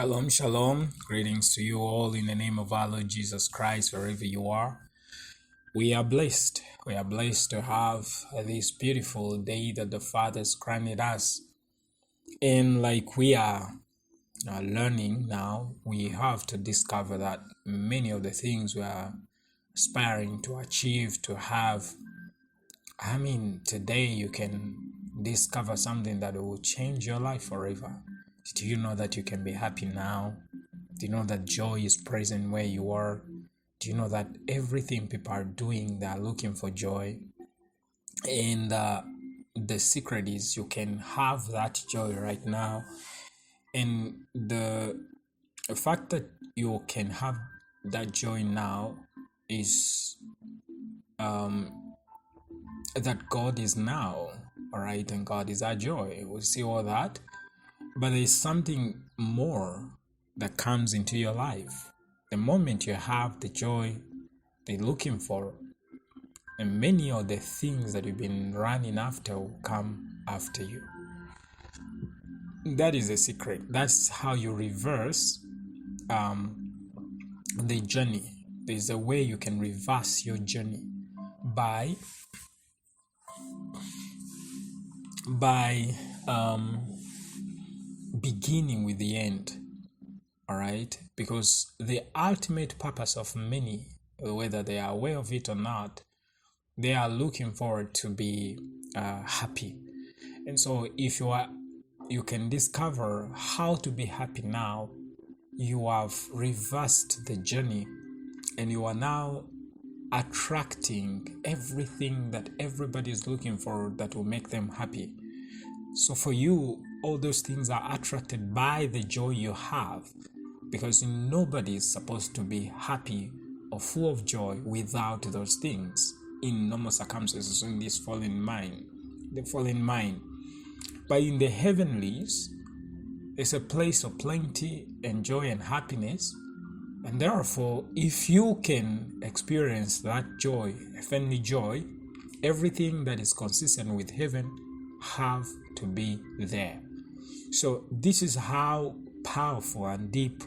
Shalom, shalom. Greetings to you all in the name of our Lord Jesus Christ, wherever you are. We are blessed. We are blessed to have this beautiful day that the Father has granted us. And like we are learning now, we have to discover that many of the things we are aspiring to achieve, to have, today you can discover something that will change your life forever. Do you know that you can be happy now? Do you know that joy is present where you are? Do you know that everything people are doing, they are looking for joy? And the secret is you can have that joy right now. And the fact that you can have that joy now is that God is now, all right? And God is our joy. We see all that. But there's something more that comes into your life. The moment you have the joy they're looking for, and many of the things that you've been running after will come after you. That is the secret. That's how you reverse the journey. There's a way you can reverse your journey by beginning with the end. All right, because the ultimate purpose of many, whether they are aware of it or not, they are looking forward to be happy. And so if you can discover how to be happy now, you have reversed the journey and you are now attracting everything that everybody is looking for that will make them happy. So for you, all those things are attracted by the joy you have, because nobody is supposed to be happy or full of joy without those things in normal circumstances, in this fallen mind. But in the heavenlies, it's a place of plenty and joy and happiness. And therefore, if you can experience that joy, heavenly joy, everything that is consistent with heaven have to be there. So this is how powerful and deep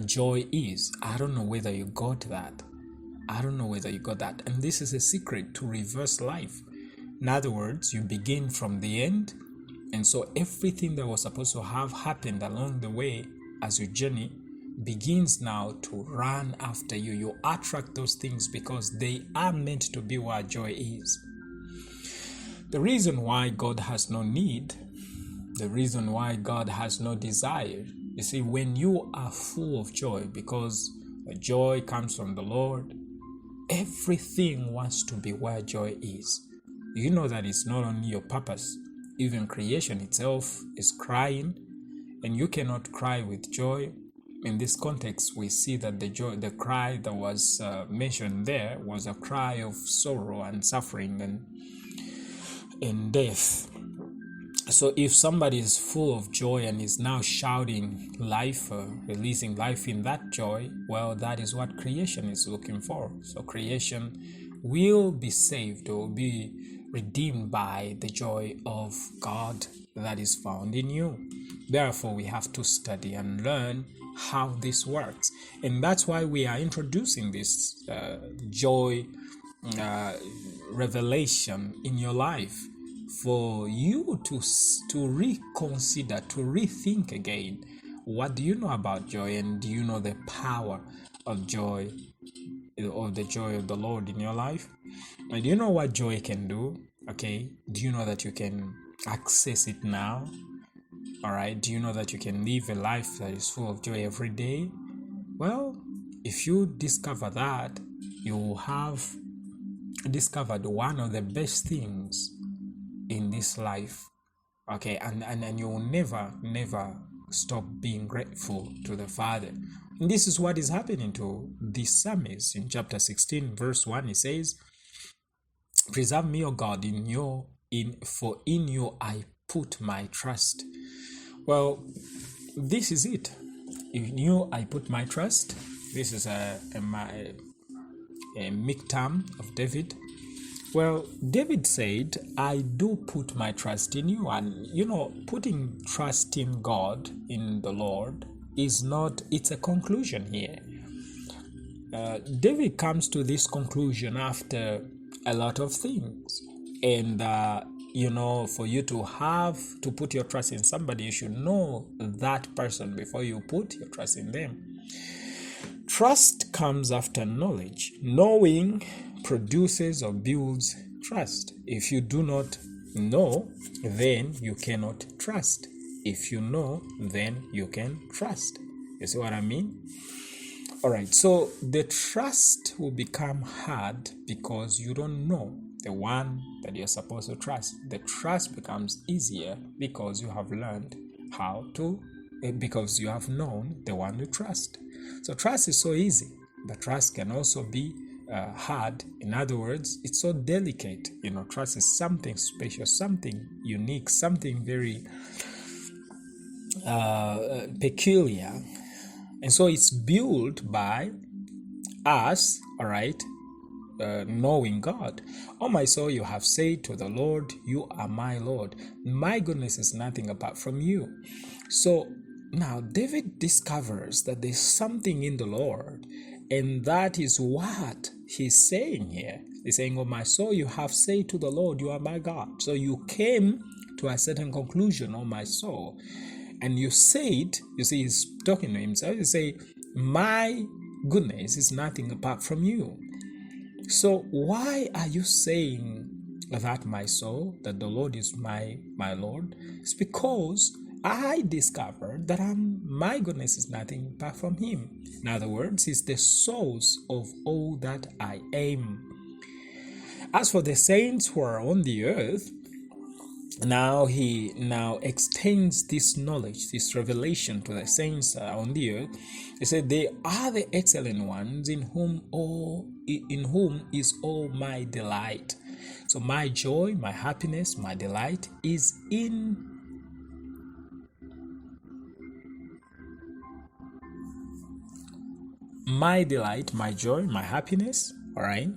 joy is. I don't know whether you got that. And this is a secret to reverse life. In other words, you begin from the end, and so everything that was supposed to have happened along the way as you journey begins now to run after you. You attract those things because they are meant to be where joy is. The reason why God has no need, the reason why God has no desire, you see, when you are full of joy, because the joy comes from the Lord, everything wants to be where joy is. You know that it's not only your purpose, even creation itself is crying, and you cannot cry with joy. In this context, we see that the cry that was mentioned there was a cry of sorrow and suffering and death. So if somebody is full of joy and is now shouting life, releasing life in that joy, well, that is what creation is looking for. So creation will be saved or be redeemed by the joy of God that is found in you. Therefore, we have to study and learn how this works. And that's why we are introducing this joy revelation in your life, for you to reconsider, to rethink again. What do you know about joy, and do you know the power of joy, or the joy of the Lord in your life? And do you know what joy can do? Okay, do you know that you can access it now? All right, do you know that you can live a life that is full of joy every day? Well, if you discover that, you have discovered one of the best things in this life. Okay, and you will never stop being grateful to the Father. And this is what is happening to this psalmist in chapter 16 verse 1. He says, "Preserve me, O God, for in you I put my trust." Well, this is it. In you I put my trust. This is a miktam of David. Well, David said, I do put my trust in you. And, putting trust in God, in the Lord, is not, it's a conclusion here. David comes to this conclusion after a lot of things. And, for you to put your trust in somebody, you should know that person before you put your trust in them. Trust comes after knowledge. Knowing produces or builds trust. If you do not know, then you cannot trust. If you know, then you can trust. You see what I mean? All right, so the trust will become hard because you don't know the one that you're supposed to trust. The trust becomes easier because you have learned because you have known the one you trust. So trust is so easy, but trust can also be hard. In other words, it's so delicate. Trust is something special, something unique, something very peculiar. And so it's built by us, all right, knowing God. Oh, my soul, you have said to the Lord, you are my Lord. My goodness is nothing apart from you. So now David discovers that there's something in the Lord, and that is what he's saying here. He's saying, oh, my soul, you have said to the Lord, you are my God. So you came to a certain conclusion, oh, my soul. And you said, he's talking to himself, you say, my goodness is nothing apart from you. So why are you saying that, my soul, that the Lord is my Lord? It's because I discovered that my goodness is nothing apart from him. In other words, he's the source of all that I am. As for the saints who are on the earth, he extends this knowledge, this revelation to the saints on the earth. He said, they are the excellent ones in whom is all my delight. So my joy, my happiness, my delight is in my delight, my joy, my happiness. All right.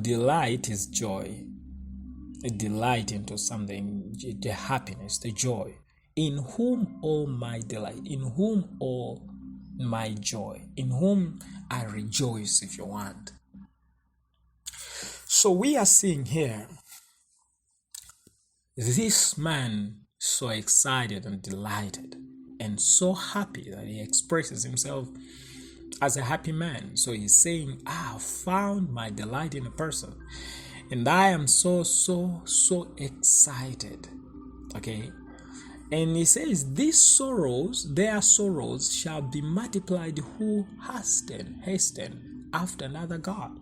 Delight is joy. A delight into something, the happiness, the joy. In whom all my delight, in whom all my joy, in whom I rejoice, if you want. So we are seeing here this man so excited and delighted and so happy that he expresses himself as a happy man. So he's saying, I have found my delight in a person, and I am so excited. Okay. And he says, their sorrows shall be multiplied who hasten after another God.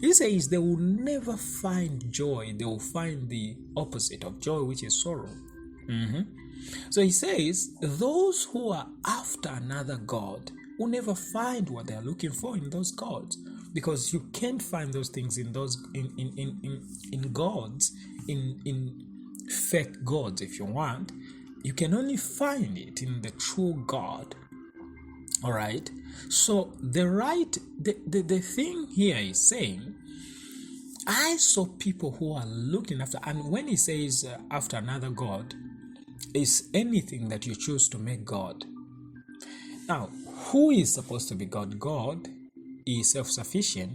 He says they will never find joy. They will find the opposite of joy, which is sorrow. So he says, those who are after another God will never find what they are looking for in those gods, because you can't find those things in those in gods, in fake gods, if you want. You can only find it in the true God. All right. So the thing here is saying, I saw people who are looking after, and when he says after another God, is anything that you choose to make God. Now, who is supposed to be God? God is self-sufficient.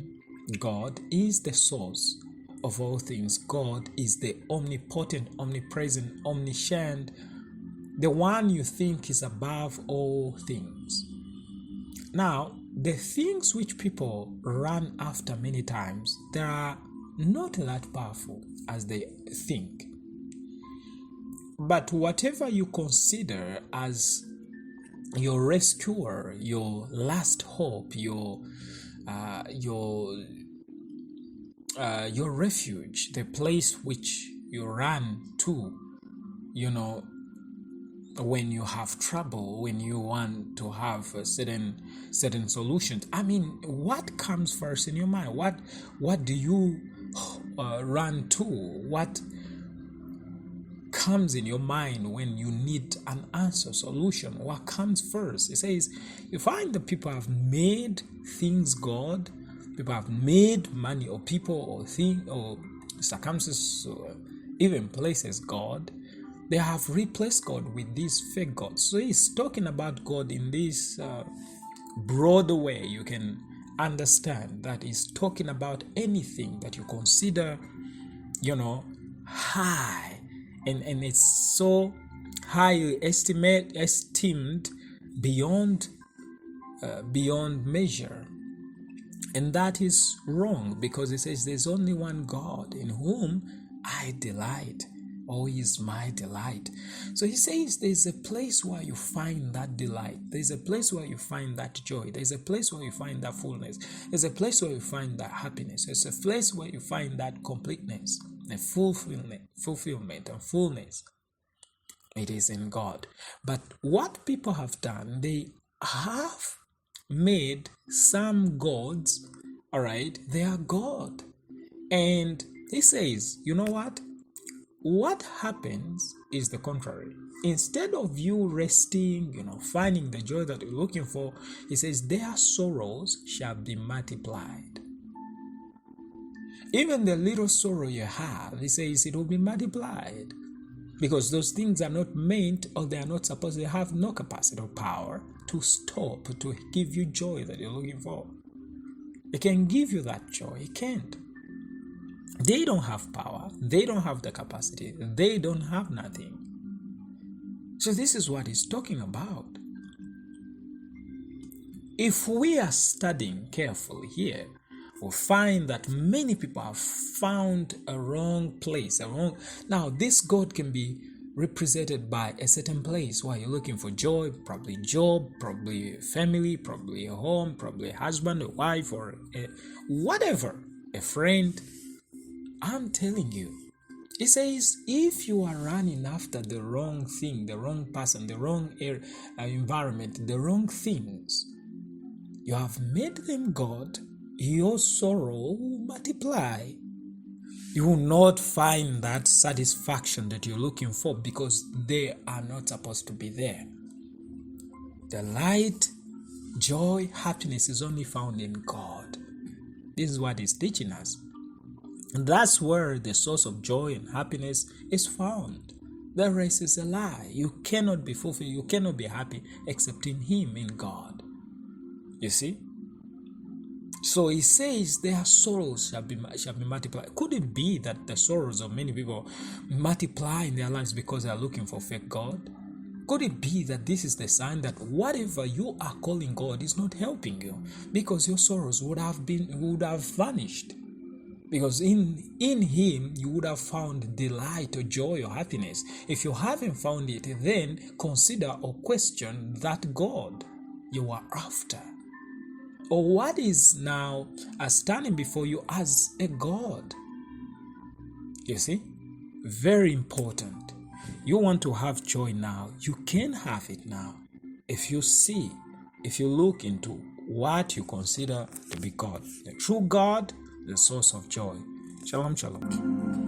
God is the source of all things. God is the omnipotent, omnipresent, omniscient, the one you think is above all things. Now, the things which people run after many times, they are not that powerful as they think. But whatever you consider as your rescuer, your last hope, your refuge, the place which you run to, when you have trouble, when you want to have a certain solutions. I mean, what comes first in your mind? What do you run to? What comes in your mind when you need an answer, solution? What comes first? It says, you find that people have made things God, people have made money or people or thing or circumstances or even places God. They have replaced God with these fake gods. So he's talking about God in this broader way. You can understand that he's talking about anything that you consider, high, and it's so highly esteemed beyond measure. And that is wrong, because it says there's only one God in whom I delight, or is my delight. So he says there's a place where you find that delight. There's a place where you find that joy. There's a place where you find that fullness. There's a place where you find that happiness. There's a place where you find that completeness and fulfillment and fullness. It is in God. But what people have done, they have made some gods, all right, they are God. And he says, you know what happens is the contrary. Instead of you resting, finding the joy that you're looking for, he says their sorrows shall be multiplied. Even the little sorrow you have, he says it will be multiplied, because those things are not meant, or they are not supposed, they have no capacity or power to stop, to give you joy that you're looking for. It can give you that joy. It can't. They don't have power. They don't have the capacity. They don't have nothing. So this is what he's talking about. If we are studying carefully here, we'll find that many people have found a wrong place. Now, this God can be represented by a certain place where you're looking for joy, probably job, probably family, probably a home, probably a husband, a wife, or whatever, a friend. I'm telling you, it says if you are running after the wrong thing, the wrong person, the wrong environment, the wrong things, you have made them God, your sorrow will multiply. You will not find that satisfaction that you're looking for, because they are not supposed to be there. The light, joy, happiness is only found in God. This is what he's teaching us. And that's where the source of joy and happiness is found. The rest is a lie. You cannot be fulfilled, you cannot be happy except in him, in God. You see? So he says their sorrows shall be multiplied. Could it be that the sorrows of many people multiply in their lives because they are looking for fake God? Could it be that this is the sign that whatever you are calling God is not helping you, because your sorrows would have vanished? Because in him you would have found delight or joy or happiness. If you haven't found it, then consider or question that God you are after, or what is now standing before you as a God. You see, very important. You want to have joy now, you can have it now if you look into what you consider to be God, the true God, the source of joy. Shalom, shalom.